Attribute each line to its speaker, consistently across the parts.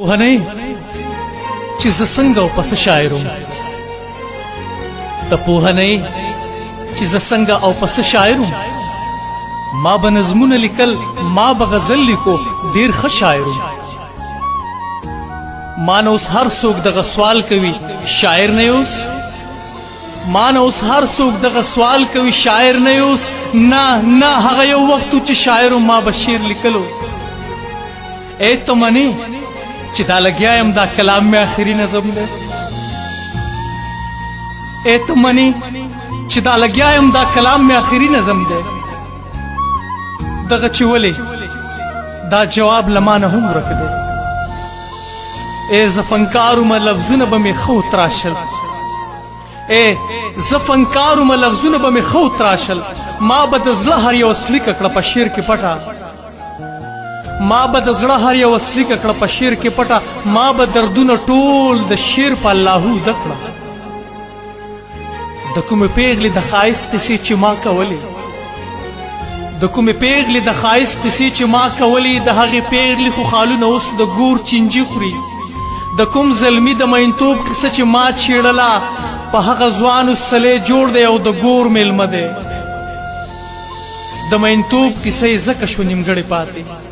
Speaker 1: وهني چې زه څنګه او پس شاعر وم ته پوهه نه یې چې زه څنګه او پس شاعر وم ما به نظمونه لیکل ما به غزل لیکو ډېر ښه شاعر وم ما نه اوس هر څوک دغه سوال کوي شاعر نه یې اوس ما نه اوس هر څوک دغه سوال کوي شاعر نه یې اوس نه نه هغه یو وخت و چې شاعر وم ما به شعر لیکلو ای ته منې چې دا لګیا یم دا کلام مې آخري نظم دی ای ته منې چې دا لګیا یم دا کلام مې آخري نظم دی دغه چې ولې دا جواب له ما نه هم ورک دی ای زه فنکار ومه لفظونه به مې ښه وتراشل ای زه فنکار ومه لفظونه به مې ښه وتراشل ما به د زړه هر یو سلیکه کړه په شعر کې پټه ما به د زړه هر یو سلیکه کړه په شعر کې پټه ما به دردونه ټول د شعر په اللهو ده کړه د کومې پیغلې د ښایست قصې چې ما کولې د کومې پیغلې د ښایست قصې چې ما کولې د هغې پیغلې خو خالونه اوس د ګور چینجي خوري د کوم زلمي د مینتوب قصه چې ما چیړله په هغه ځوانو سلی جوړ دی او د ګور میلمه دی د مینتوب کیسه یې ځکه شو نیمګړې پاتې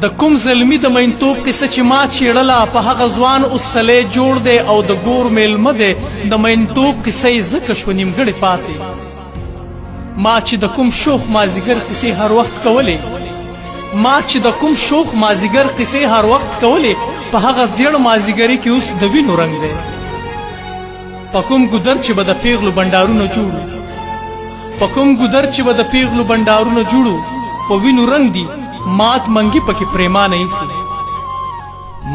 Speaker 1: د کوم زلمي د مینتوب قصه چې ما چیړله په هغه ځوان اوس سلی جوړ دی او د ګور میلمه دی د مینتوب کیسه یې ځکه شو نیمګړې پاتې ما چې د کوم شوخ مازیګر قصې هر وخت کولې ما چې د کوم شوخ مازیګر قصې هر وخت کولې په هغه زیړ مازیګري کې اوس د وینو رنګ دی په کوم ګودر چې به د پیغلو بنډارونه جوړو په کوم ګودر چې به د پیغلو بنډارونه جوړو په وینو رنګ دي مات منګي پکې پریمانه ایښي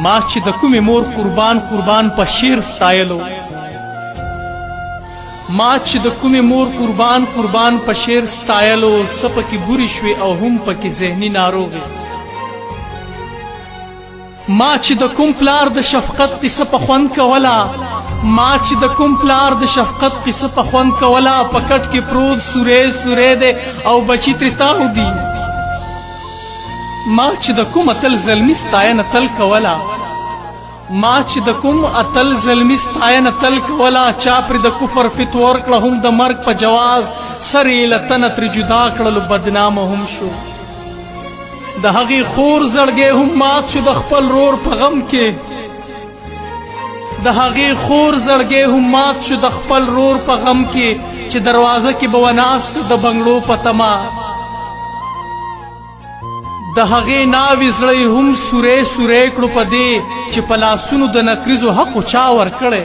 Speaker 1: ما چې د کومې مور قربان قربان په شعر ستایلو ما چې د کومې مور قربان قربان په شعر ستایلو څه پکې بورې شوې او هم پکې ذهني ناروغې ما چې د کوم پلار د شفقت قصه په خوند کوله ما چې د کوم پلار د شفقت قصه په خوند کوله په کټ کې پروت سوری سوری دی او بچي ترې تاو دي ما چې د کوم اتل زلمي ستاینه تل کوله ما چې د کوم اتل زلمي ستاینه تل کوله چا پرې د کفر فتوا ورکړه هم د مرګ په جواز سر یې له تنه ترې جدا کړلو بدنامه هم شو د هغې خور زړګی هم مات شو د خپل رور په غم کې د هغې خور زړګی هم مات شو د خپل رور په غم کې چې دروازه کې به وناست د بنګړو په تمه د هغې ناوې زړه هم سوری سوری کړو په دې چې په لاسونو د نکریزو حق چا ورکړی